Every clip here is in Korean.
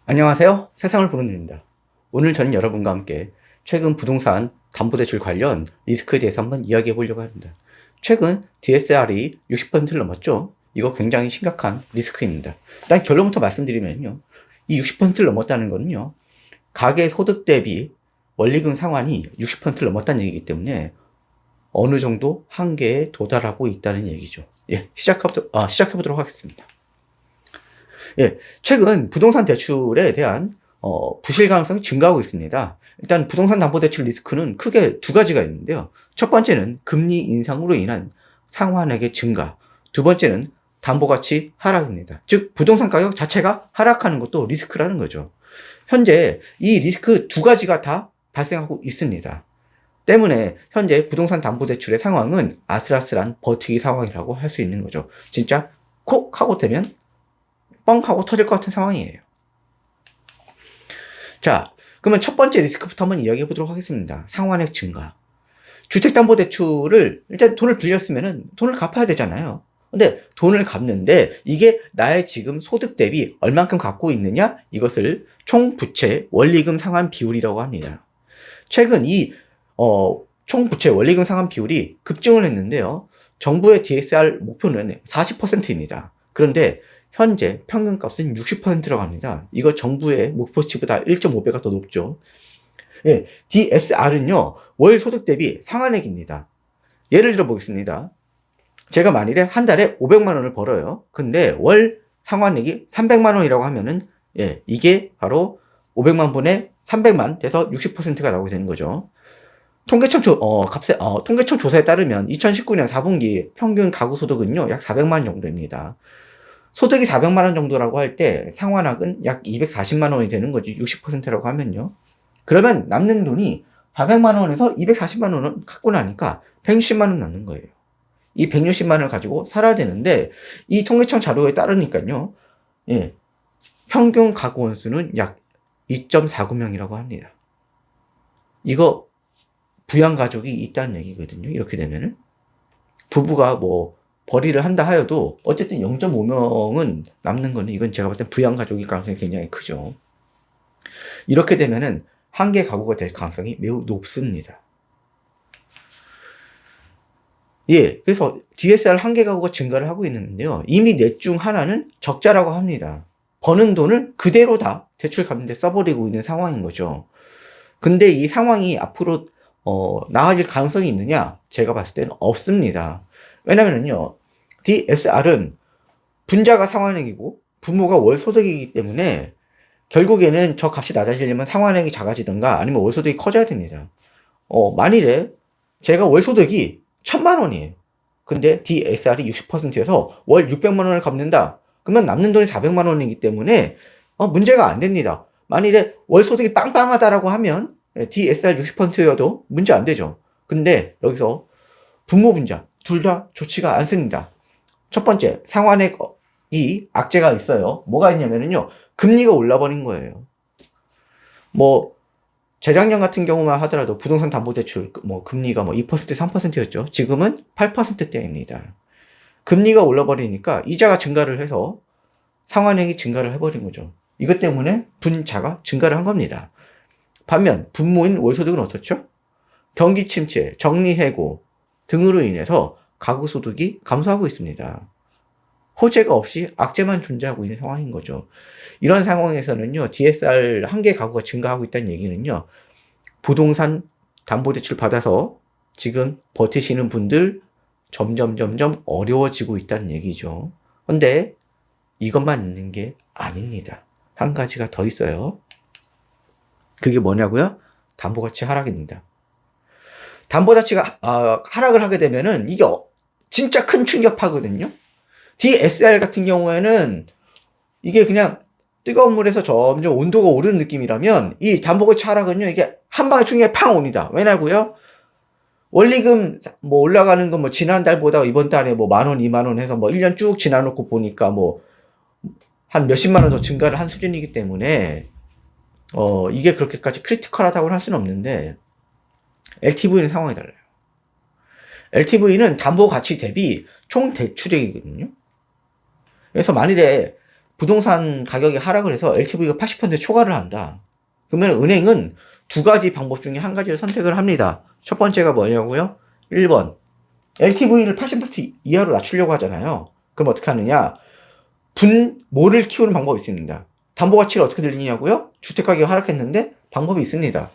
안녕하세요. 세상을 보는 눈입니다. 오늘 저는 여러분과 함께 최근 부동산 담보대출 관련 리스크에 대해서 한번 이야기해 보려고 합니다. 최근 DSR이 60%를 넘었죠? 이거 굉장히 심각한 리스크입니다. 일단 결론부터 말씀드리면요. 이 60%를 넘었다는 거는요. 가계 소득 대비 원리금 상환이 60%를 넘었다는 얘기이기 때문에 어느 정도 한계에 도달하고 있다는 얘기죠. 예, 시작해보도록 하겠습니다. 예, 최근 부동산 대출에 대한 부실 가능성이 증가하고 있습니다. 일단 부동산 담보대출 리스크는 크게 두 가지가 있는데요. 첫 번째는 금리 인상으로 인한 상환액의 증가, 두 번째는 담보가치 하락입니다. 즉 부동산 가격 자체가 하락하는 것도 리스크라는 거죠. 현재 이 리스크 두 가지가 다 발생하고 있습니다. 때문에 현재 부동산 담보대출의 상황은 아슬아슬한 버티기 상황이라고 할 수 있는 거죠. 진짜 콕 하고 되면 뻥 하고 터질 것 같은 상황이에요. 자, 그러면 첫 번째 리스크부터 한번 이야기해 보도록 하겠습니다. 상환액 증가. 주택담보대출을 일단 돈을 빌렸으면은 돈을 갚아야 되잖아요. 근데 돈을 갚는데 이게 나의 지금 소득 대비 얼만큼 갖고 있느냐? 이것을 총부채 원리금 상환 비율이라고 합니다. 최근 이 총부채 원리금 상환 비율이 급증을 했는데요. 정부의 DSR 목표는 40%입니다. 그런데 현재 평균값은 60%라고 합니다. 이거 정부의 목표치보다 1.5배가 더 높죠. 예, DSR은요, 월 소득 대비 상환액입니다. 예를 들어 보겠습니다. 제가 만일에 한 달에 500만 원을 벌어요. 근데 월 상환액이 300만 원이라고 하면은, 예, 이게 바로 500만 분의 300만 돼서 60%가 나오게 되는 거죠. 통계청 조사에 따르면 2019년 4분기 평균 가구 소득은요, 약 400만 원 정도입니다. 소득이 400만 원 정도라고 할 때 상환액은 약 240만 원이 되는 거지. 60%라고 하면요. 그러면 남는 돈이 400만 원에서 240만 원을 갖고 나니까 160만 원 남는 거예요. 이 160만 원을 가지고 살아야 되는데 이 통계청 자료에 따르니까요. 예. 평균 가구 원수는 약 2.49명이라고 합니다. 이거 부양 가족이 있다는 얘기거든요. 이렇게 되면은 부부가 뭐 벌이를 한다 하여도 어쨌든 0.5명은 남는 거는 이건 제가 봤을 때 부양 가족일 가능성이 굉장히 크죠. 이렇게 되면은 한계 가구가 될 가능성이 매우 높습니다. 예, 그래서 DSR 한계 가구가 증가를 하고 있는데요. 이미 넷 중 하나는 적자라고 합니다. 버는 돈을 그대로 다 대출 갚는데 써버리고 있는 상황인 거죠. 근데 이 상황이 앞으로 나아질 가능성이 있느냐? 제가 봤을 때는 없습니다. 왜냐면은요, DSR은 분자가 상환액이고 부모가 월 소득이기 때문에 결국에는 저 값이 낮아지려면 상환액이 작아지든가 아니면 월 소득이 커져야 됩니다. 만일에 제가 월 소득이 1000만 원이에요. 근데 DSR이 60%여서 월 600만 원을 갚는다. 그러면 남는 돈이 400만 원이기 때문에 문제가 안 됩니다. 만일에 월 소득이 빵빵하다라고 하면 DSR 60%여도 문제 안 되죠. 근데 여기서 부모 분자 둘 다 좋지가 않습니다. 첫 번째, 상환액이 악재가 있어요. 뭐가 있냐면요. 금리가 올라버린 거예요. 뭐, 재작년 같은 경우만 하더라도 부동산 담보대출, 금리가 2%, 3%였죠. 지금은 8%대입니다. 금리가 올라버리니까 이자가 증가를 해서 상환액이 증가를 해버린 거죠. 이것 때문에 분자가 증가를 한 겁니다. 반면, 부모인 월소득은 어떻죠? 경기 침체, 정리해고 등으로 인해서 가구 소득이 감소하고 있습니다. 호재가 없이 악재만 존재하고 있는 상황인 거죠. 이런 상황에서는요, DSR 한계 가구가 증가하고 있다는 얘기는요, 부동산 담보대출 받아서 지금 버티시는 분들 점점 어려워지고 있다는 얘기죠. 근데 이것만 있는 게 아닙니다. 한 가지가 더 있어요. 그게 뭐냐고요? 담보가치 하락입니다. 담보가치가 하락을 하게 되면은 이게 진짜 큰 충격파거든요. DSR 같은 경우에는 이게 그냥 뜨거운 물에서 점점 온도가 오르는 느낌이라면 이 담보가치 하락은요, 이게 한 방에 충격이 팡 옵니다. 왜냐고요? 원리금 올라가는 건 지난달보다 이번 달에 10,000원, 20,000원 해서 1년 쭉 지나놓고 보니까 한 몇십만 원 더 증가를 한 수준이기 때문에 이게 그렇게까지 크리티컬하다고는 할 수는 없는데 LTV는 상황이 달라요. LTV는 담보 가치 대비 총 대출액이거든요. 그래서 만일에 부동산 가격이 하락을 해서 LTV가 80% 초과를 한다. 그러면 은행은 두 가지 방법 중에 한 가지를 선택을 합니다. 첫 번째가 뭐냐고요? 1번. LTV를 80% 이하로 낮추려고 하잖아요. 그럼 어떻게 하느냐? 분모를 키우는 방법이 있습니다. 담보가치를 어떻게 들리냐고요? 주택가격이 하락했는데 방법이 있습니다.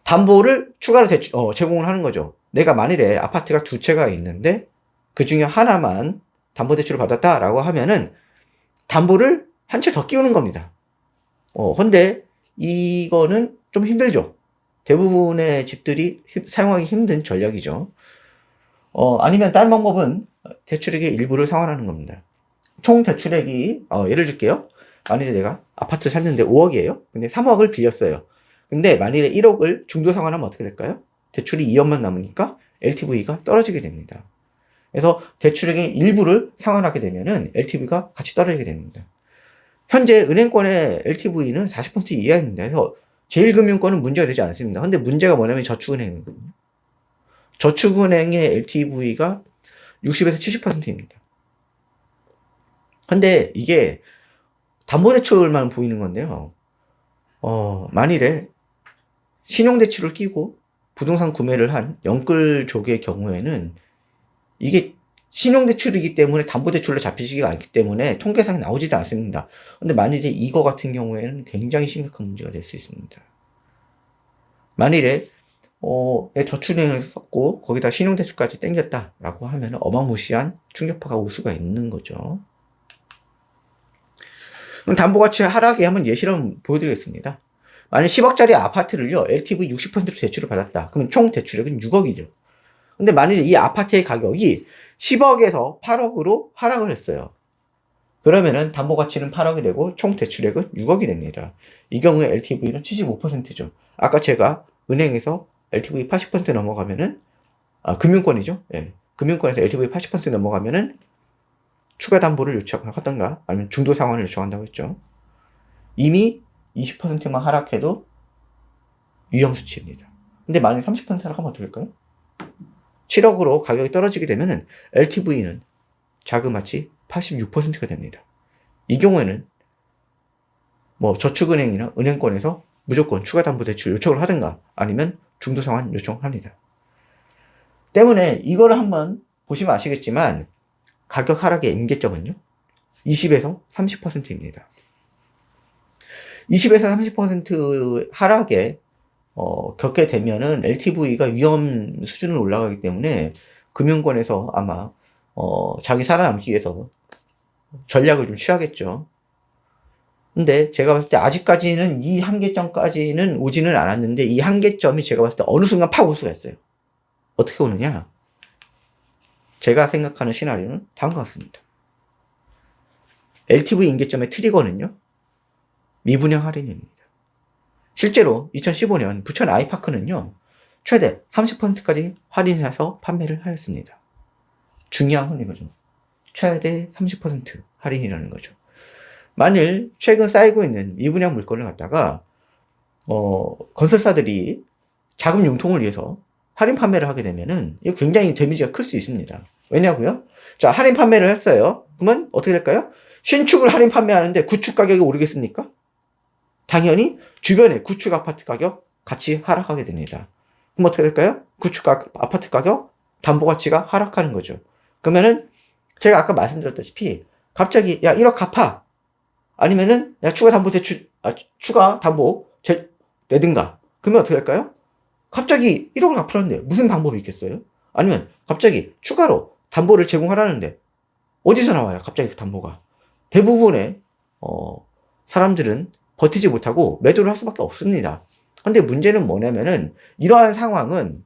담보를 추가로 제공을 하는 거죠. 내가 만일에 아파트가 두 채가 있는데 그 중에 하나만 담보대출을 받았다라고 하면은 담보를 한 채 더 끼우는 겁니다. 근데 이거는 좀 힘들죠. 대부분의 집들이 사용하기 힘든 전략이죠. 아니면 다른 방법은 대출액의 일부를 상환하는 겁니다. 총 대출액이, 예를 들게요. 만일에 내가 아파트 샀는데 5억이에요. 근데 3억을 빌렸어요. 근데 만일에 1억을 중도 상환하면 어떻게 될까요? 대출이 2억만 남으니까 LTV가 떨어지게 됩니다. 그래서 대출액의 일부를 상환하게 되면은 LTV가 같이 떨어지게 됩니다. 현재 은행권의 LTV는 40% 이하입니다. 그래서 제1금융권은 문제가 되지 않습니다. 근데 문제가 뭐냐면 저축은행이거든요. 저축은행의 LTV가 60에서 70%입니다. 근데 이게 담보대출만 보이는 건데요. 만일에 신용대출을 끼고 부동산 구매를 한 영끌족의 경우에는 이게 신용대출이기 때문에 담보대출로 잡히지가 않기 때문에 통계상에 나오지도 않습니다. 근데 만일에 이거 같은 경우에는 굉장히 심각한 문제가 될 수 있습니다. 만일에 저축은행을 썼고 거기다 신용대출까지 땡겼다라고 하면 어마무시한 충격파가 올 수가 있는 거죠. 그럼 담보가치 하락에 한번 예시를 한번 보여드리겠습니다. 만약 10억짜리 아파트를요, LTV 60%로 대출을 받았다. 그러면 총 대출액은 6억이죠. 근데 만일에 이 아파트의 가격이 10억에서 8억으로 하락을 했어요. 그러면은 담보가치는 8억이 되고 총 대출액은 6억이 됩니다. 이 경우에 LTV는 75%죠. 아까 제가 은행에서 LTV 80% 넘어가면은, 금융권이죠. 예. 금융권에서 LTV 80% 넘어가면은 추가 담보를 요청하던가 아니면 중도 상환을 요청한다고 했죠. 이미 20%만 하락해도 위험 수치입니다. 근데 만약 30% 하락하면 어떻게 될까요? 7억으로 가격이 떨어지게 되면은 LTV는 자그마치 86%가 됩니다. 이 경우에는 뭐 저축은행이나 은행권에서 무조건 추가담보대출 요청을 하든가 아니면 중도상환 요청합니다. 때문에 이거를 한번 보시면 아시겠지만 가격 하락의 임계점은요 20에서 30%입니다. 20에서 30% 하락에 겪게 되면은 LTV가 위험 수준으로 올라가기 때문에 금융권에서 아마 자기 살아남기 위해서 전략을 좀 취하겠죠. 근데 제가 봤을 때 아직까지는 이 한계점까지는 오지는 않았는데 이 한계점이 제가 봤을 때 어느 순간 팍 올 수가 있어요. 어떻게 오느냐? 제가 생각하는 시나리오는 다음과 같습니다. LTV 임계점의 트리거는요. 미분양 할인입니다. 실제로 2015년 부천 아이파크는요. 최대 30%까지 할인해서 판매를 하였습니다. 중요한 건 이거죠. 최대 30% 할인이라는 거죠. 만일 최근 쌓이고 있는 미분양 물건을 갖다가 건설사들이 자금 융통을 위해서 할인 판매를 하게 되면은 이거 굉장히 데미지가 클 수 있습니다. 왜냐고요? 자, 할인 판매를 했어요. 그러면 어떻게 될까요? 신축을 할인 판매하는데 구축 가격이 오르겠습니까? 당연히 주변에 구축 아파트 가격 같이 하락하게 됩니다. 그럼 어떻게 될까요? 구축 아파트 가격 담보 가치가 하락하는 거죠. 그러면은 제가 아까 말씀드렸다시피 갑자기 야 1억 갚아 아니면은 야 추가 담보 대출 추가 담보 내든가 그러면 어떻게 될까요? 갑자기 1억을 갚으라는데 무슨 방법이 있겠어요? 아니면 갑자기 추가로 담보를 제공하라는데 어디서 나와요? 갑자기 그 담보가 대부분의 사람들은 버티지 못하고 매도를 할 수밖에 없습니다. 근데 문제는 뭐냐면은 이러한 상황은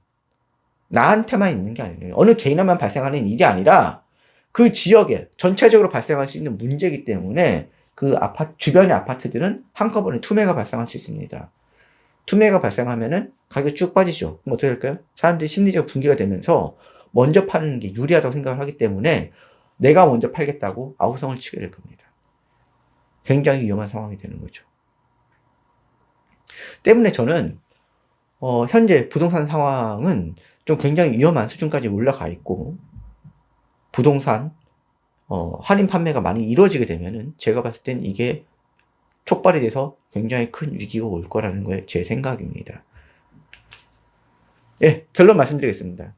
나한테만 있는 게 아니에요. 어느 개인에만 발생하는 일이 아니라 그 지역에 전체적으로 발생할 수 있는 문제이기 때문에 그 주변의 아파트들은 한꺼번에 투매가 발생할 수 있습니다. 투매가 발생하면은 가격이 쭉 빠지죠. 그럼 어떻게 될까요? 사람들이 심리적 분기가 되면서 먼저 파는 게 유리하다고 생각을 하기 때문에 내가 먼저 팔겠다고 아우성을 치게 될 겁니다. 굉장히 위험한 상황이 되는 거죠. 때문에 저는 현재 부동산 상황은 좀 굉장히 위험한 수준까지 올라가 있고 부동산 할인 판매가 많이 이루어지게 되면은 제가 봤을 땐 이게 촉발이 돼서 굉장히 큰 위기가 올 거라는 거에 제 생각입니다. 예, 결론 말씀드리겠습니다.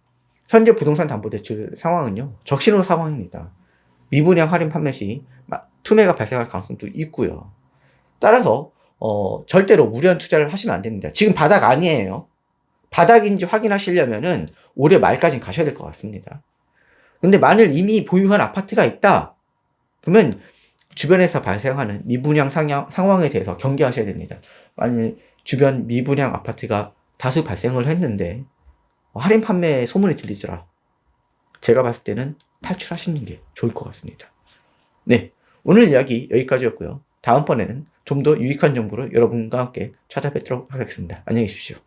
현재 부동산 담보대출 상황은요, 적신호 상황입니다. 미분양 할인 판매 시 투매가 발생할 가능성도 있고요. 따라서 절대로 무리한 투자를 하시면 안 됩니다. 지금 바닥 아니에요. 바닥인지 확인하시려면은 올해 말까지 가셔야 될 것 같습니다. 근데 만일 이미 보유한 아파트가 있다, 그러면 주변에서 발생하는 미분양 상황에 대해서 경계하셔야 됩니다. 만일 주변 미분양 아파트가 다수 발생을 했는데 할인 판매 소문이 들리더라, 제가 봤을 때는 탈출하시는 게 좋을 것 같습니다. 네, 오늘 이야기 여기까지였고요. 다음번에는 좀 더 유익한 정보로 여러분과 함께 찾아뵙도록 하겠습니다. 안녕히 계십시오.